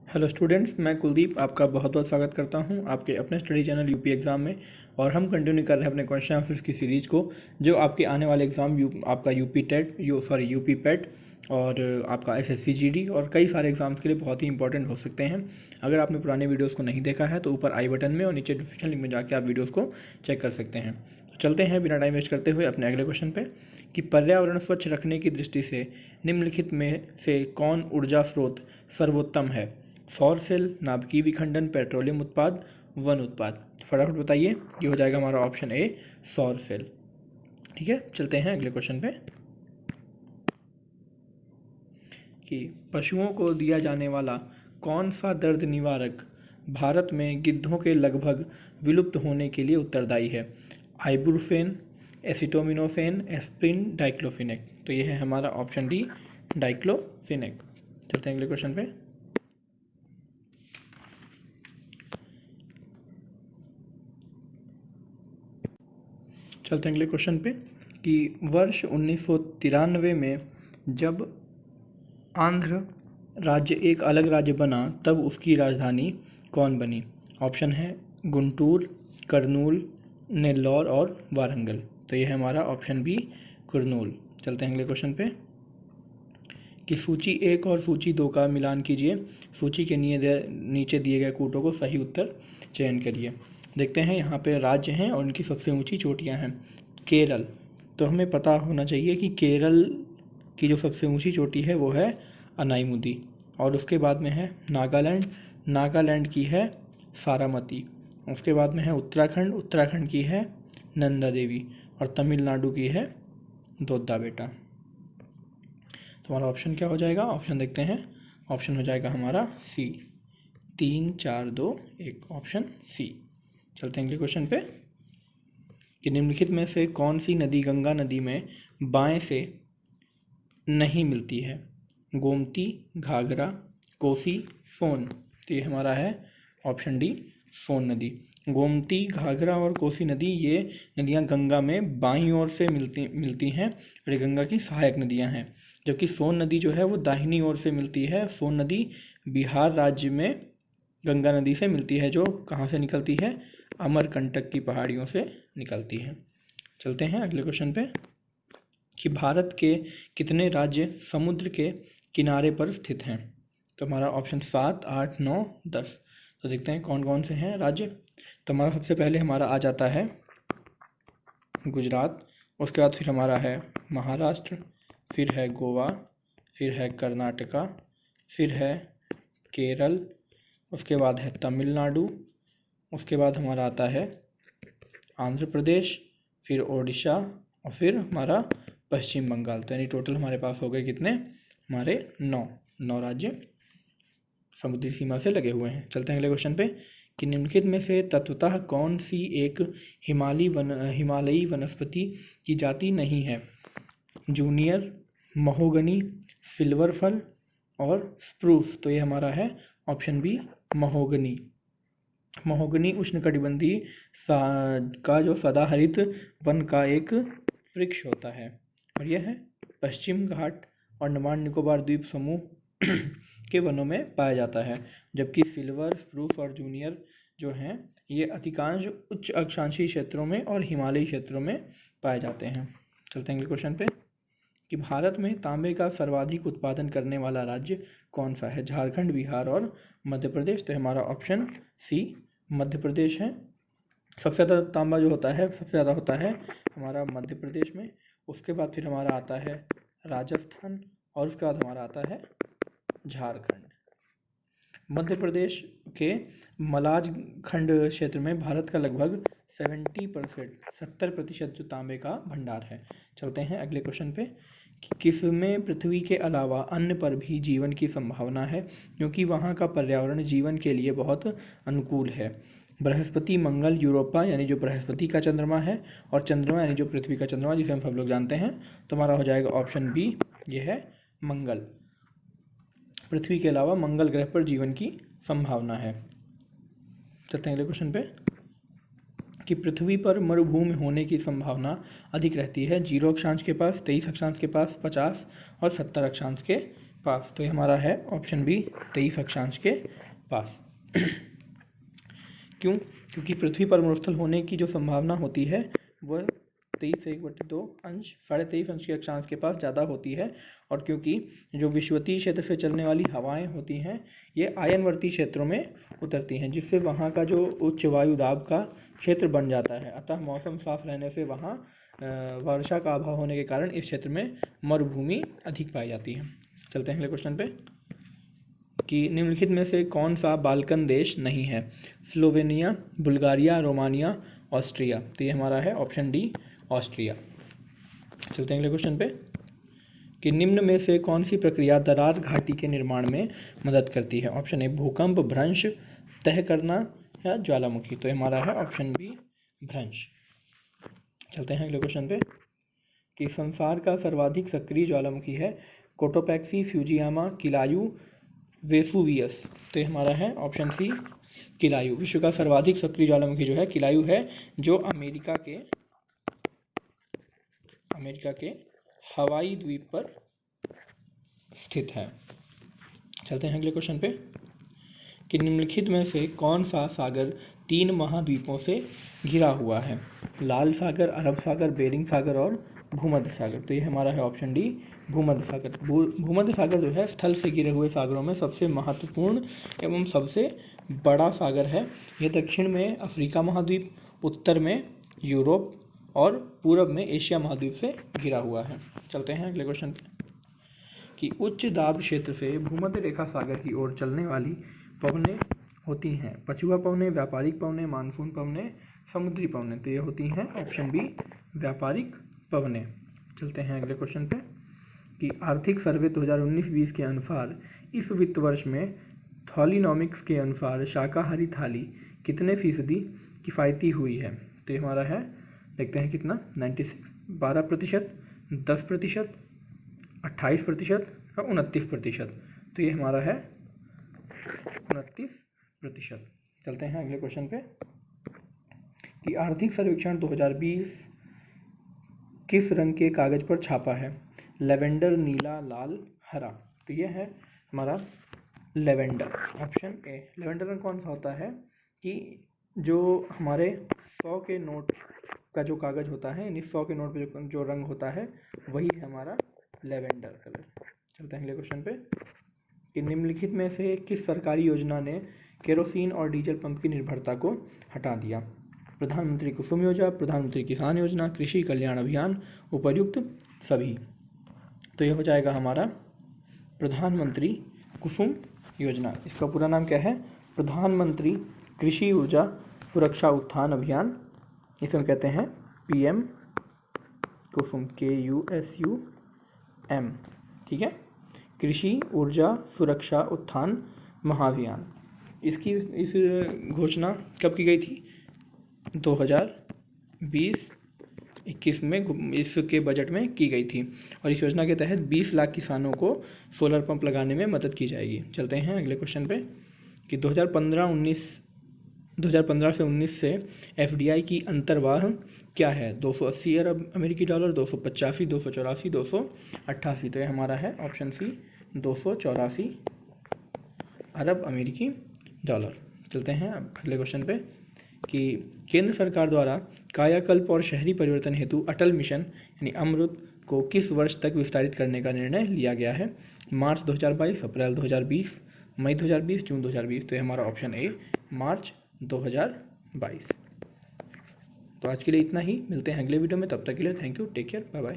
Hello students, मैं कुलदीप आपका बहुत बहुत स्वागत करता हूं आपके अपने स्टडी चैनल यूपी एग्ज़ाम में। और हम कंटिन्यू कर रहे हैं अपने क्वेश्चन आंसर्स की सीरीज़ को, जो आपके आने वाले एग्ज़ाम आपका यूपी पेट और आपका एसएससी जीडी और कई सारे एग्ज़ाम्स के लिए बहुत ही इंपॉर्टेंट हो सकते हैं। अगर आपने पुराने वीडियोज़ को नहीं देखा है तो ऊपर आई बटन में और नीचे डिस्क्रिप्शन लिंक में जाकर आप वीडियोज़ को चेक कर सकते हैं। तो चलते हैं बिना टाइम वेस्ट करते हुए अपने अगले क्वेश्चन पे कि पर्यावरण स्वच्छ रखने की दृष्टि से निम्नलिखित में से कौन ऊर्जा स्रोत सर्वोत्तम है? सौर सेल, नाभिकीय विखंडन, पेट्रोलियम उत्पाद, वन उत्पाद। फटाफट बताइए। ये हो जाएगा हमारा ऑप्शन ए, सौर सेल। ठीक है, चलते हैं अगले क्वेश्चन पे कि पशुओं को दिया जाने वाला कौन सा दर्द निवारक भारत में गिद्धों के लगभग विलुप्त होने के लिए उत्तरदायी है? Ibuprofen, acetaminophen, aspirin, diclofenac. तो ये है हमारा ऑप्शन डी, डाइक्लोफिनेक। चलते हैं अगले क्वेश्चन पे कि वर्ष 1993 में जब आंध्र राज्य एक अलग राज्य बना तब उसकी राजधानी कौन बनी? ऑप्शन है गुंटूर, कर्नूल, नेल्लौर और वारंगल। तो ये है हमारा ऑप्शन बी, कुर्नूल। चलते हैं अगले क्वेश्चन पे कि सूची 1 और सूची 2 का मिलान कीजिए। सूची के नीचे दिए गए कूटों को सही उत्तर चयन करिए। देखते हैं, यहाँ पे राज्य हैं और उनकी सबसे ऊंची चोटियाँ हैं। केरल, तो हमें पता होना चाहिए कि केरल की जो सबसे ऊंची चोटी है वो है अनाईमुदी। और उसके बाद में है नागालैंड की है सारामती। उसके बाद में है उत्तराखंड की है नंदा देवी। और तमिलनाडु की है दोद्दा बेटा। तुम्हारा ऑप्शन क्या हो जाएगा? ऑप्शन देखते हैं। ऑप्शन हो जाएगा हमारा सी, 3, 4, 2, 1, ऑप्शन सी। चलते हैं अगले क्वेश्चन पे कि निम्नलिखित में से कौन सी नदी गंगा नदी में बाएं से नहीं मिलती है? गोमती, घाघरा, कोसी, सोन। तो ये हमारा है ऑप्शन डी, सोन नदी। गोमती, घाघरा और कोसी नदी ये नदियाँ गंगा में बाईं ओर से मिलती हैं और ये गंगा की सहायक नदियाँ हैं। जबकि सोन नदी जो है वो दाहिनी ओर से मिलती है। सोन नदी बिहार राज्य में गंगा नदी से मिलती है, जो कहाँ से निकलती है? अमरकंटक की पहाड़ियों से निकलती है। चलते हैं अगले क्वेश्चन पे कि भारत के कितने राज्य समुद्र के किनारे पर स्थित हैं? तो हमारा ऑप्शन 7, 8, 9, 10। तो देखते हैं कौन कौन से हैं राज्य। तो हमारा सबसे पहले हमारा आ जाता है गुजरात। उसके बाद फिर हमारा है महाराष्ट्र, फिर है गोवा, फिर है कर्नाटका, फिर है केरल, उसके बाद है तमिलनाडु, उसके बाद हमारा आता है आंध्र प्रदेश, फिर ओडिशा और फिर हमारा पश्चिम बंगाल। तो यानी टोटल हमारे पास हो गए कितने? हमारे 9 राज्य समुद्री सीमा से लगे हुए हैं। चलते हैं अगले क्वेश्चन पे कि निम्नलिखित में से तत्वतः कौन सी एक हिमालयी वनस्पति की जाति नहीं है? जूनियर, महोगनी, सिल्वर फल और स्प्रूस। तो ये हमारा है ऑप्शन बी, महोगनी। महोगनी उष्णकटिबंधीय का जो सदाहरित वन का एक वृक्ष होता है और यह है पश्चिम घाट और अंडमान निकोबार द्वीप समूह के वनों में पाया जाता है। जबकि सिल्वर, स्प्रूस और जूनियर जो हैं ये अधिकांश उच्च अक्षांशीय क्षेत्रों में और हिमालयी क्षेत्रों में पाए जाते हैं। चलते हैं अगले क्वेश्चन पे कि भारत में तांबे का सर्वाधिक उत्पादन करने वाला राज्य कौन सा है? झारखंड, बिहार और मध्य प्रदेश। तो हमारा ऑप्शन सी, मध्य प्रदेश है। सबसे ज़्यादा तांबा जो होता है सबसे ज़्यादा होता है हमारा मध्य प्रदेश में। उसके बाद फिर हमारा आता है राजस्थान और उसके बाद हमारा आता है झारखंड। मध्य प्रदेश के मलाज खंड क्षेत्र में भारत का लगभग 70% जो तांबे का भंडार है। चलते हैं अगले क्वेश्चन पे कि किसमें पृथ्वी के अलावा अन्य पर भी जीवन की संभावना है, क्योंकि वहाँ का पर्यावरण जीवन के लिए बहुत अनुकूल है? बृहस्पति, मंगल, यूरोपा यानी जो बृहस्पति का चंद्रमा है और चंद्रमा यानी जो पृथ्वी का चंद्रमा जिसे हम सब लोग जानते हैं। तो हमारा हो जाएगा ऑप्शन बी, ये है मंगल। पृथ्वी के अलावा मंगल ग्रह पर जीवन की संभावना है। चलते हैं अगले क्वेश्चन पे कि पृथ्वी पर मरुभूमि होने की संभावना अधिक रहती है 0 अक्षांश के पास, 23 अक्षांश के पास, 50 और 70 अक्षांश के पास। तो ये हमारा है ऑप्शन बी 23 अक्षांश के पास। क्यों? क्योंकि पृथ्वी पर मरुस्थल होने की जो संभावना होती है वह 23 से 1/2 अंश 23.5 अंश के अक्षांश के पास ज़्यादा होती है। और क्योंकि जो विषुवतीय क्षेत्र से चलने वाली हवाएं होती हैं ये आयनवर्ती क्षेत्रों में उतरती हैं, जिससे वहाँ का जो उच्च वायु दाब का क्षेत्र बन जाता है। अतः मौसम साफ रहने से वहाँ वर्षा का अभाव होने के कारण इस क्षेत्र में मरुभूमि अधिक पाई जाती है। चलते हैं अगले क्वेश्चन पे कि निम्नलिखित में से कौन सा बाल्कन देश नहीं है? Slovenia, Bulgaria, Romania, Austria. तो ये हमारा है ऑप्शन डी ऑस्ट्रिया। चलते हैं अगले क्वेश्चन पे कि निम्न में से कौन सी प्रक्रिया दरार घाटी के निर्माण में मदद करती है? ऑप्शन ए भूकंप, भ्रंश, तह करना या ज्वालामुखी। तो ये हमारा है ऑप्शन बी भ्रंश। चलते हैं अगले क्वेश्चन पे कि संसार का सर्वाधिक सक्रिय ज्वालामुखी है? Cotopaxi, Fujiyama, किलायू, Vesuvius. तो ये हमारा है ऑप्शन सी किलायू। विश्व का सर्वाधिक सक्रिय ज्वालामुखी जो है किलायू है, जो अमेरिका के हवाई द्वीप पर स्थित है। चलते हैं अगले क्वेश्चन पे कि निम्नलिखित में से कौन सा सागर 3 महाद्वीपों से घिरा हुआ है? लाल सागर, अरब सागर, बेरिंग सागर और भूमध्य सागर। तो ये हमारा है ऑप्शन डी भूमध्य सागर। भूमध्य सागर जो है स्थल से घिरे हुए सागरों में सबसे महत्वपूर्ण एवं सबसे बड़ा सागर है। यह दक्षिण में अफ्रीका महाद्वीप, उत्तर में यूरोप और पूर्व में एशिया महाद्वीप से घिरा हुआ है। चलते हैं अगले क्वेश्चन पे कि उच्च दाब क्षेत्र से भूमध्य रेखा सागर की ओर चलने वाली पवनें होती हैं? पछुआ पवनें, व्यापारिक पवनें, मानसून पवनें, समुद्री पवनें। तो ये होती हैं ऑप्शन बी व्यापारिक पवनें। चलते हैं अगले क्वेश्चन पे कि आर्थिक सर्वे 2019-20 के अनुसार इस वित्त वर्ष में थॉलिनॉमिक्स के अनुसार शाकाहारी थाली कितने फीसदी किफ़ायती हुई है? तो ये हमारा है, देखते हैं कितना, 96, 12%, 10%, 28% और 29%। तो ये हमारा है 29%। चलते हैं अगले क्वेश्चन पे कि आर्थिक सर्वेक्षण 2020 किस रंग के कागज पर छापा है? लेवेंडर, नीला, लाल, हरा। तो ये है हमारा लेवेंडर, ऑप्शन ए। लेवेंडर रंग कौन सा होता है कि जो हमारे 100 के नोट का जो कागज़ होता है, यानी 100 के नोट पे जो रंग होता है वही है हमारा लेवेंडर कलर। चलते हैं अगले क्वेश्चन पे कि निम्नलिखित में से किस सरकारी योजना ने केरोसिन और डीजल पंप की निर्भरता को हटा दिया? प्रधानमंत्री कुसुम योजना, प्रधानमंत्री किसान योजना, कृषि कल्याण अभियान, उपर्युक्त सभी। तो ये हो जाएगा हमारा प्रधानमंत्री कुसुम योजना। इसका पूरा नाम क्या है? प्रधानमंत्री कृषि ऊर्जा सुरक्षा उत्थान अभियान। इसे हम कहते हैं PM कुसुम, KUSUM। ठीक है, कृषि ऊर्जा सुरक्षा उत्थान महाभियान। इस घोषणा कब की गई थी? 2020-21 में इसके बजट में की गई थी। और इस योजना के तहत 20 लाख किसानों को सोलर पंप लगाने में मदद की जाएगी। चलते हैं अगले क्वेश्चन पे कि 2015 से 19 से FDI की अंतर्वाह क्या है? 280 अरब अमेरिकी डॉलर, 285, 284, 288। तो ये हमारा है ऑप्शन सी 284 अरब अमेरिकी डॉलर। चलते हैं अब अगले क्वेश्चन पे कि केंद्र सरकार द्वारा कायाकल्प और शहरी परिवर्तन हेतु अटल मिशन यानी अमृत को किस वर्ष तक विस्तारित करने का निर्णय लिया गया है? मार्च 2022, अप्रैल 2020, मई 2020, जून 2020। तो ये हमारा ऑप्शन ए मार्च 2022। तो आज के लिए इतना ही, मिलते हैं अगले वीडियो में। तब तक के लिए thank you, take care, bye bye.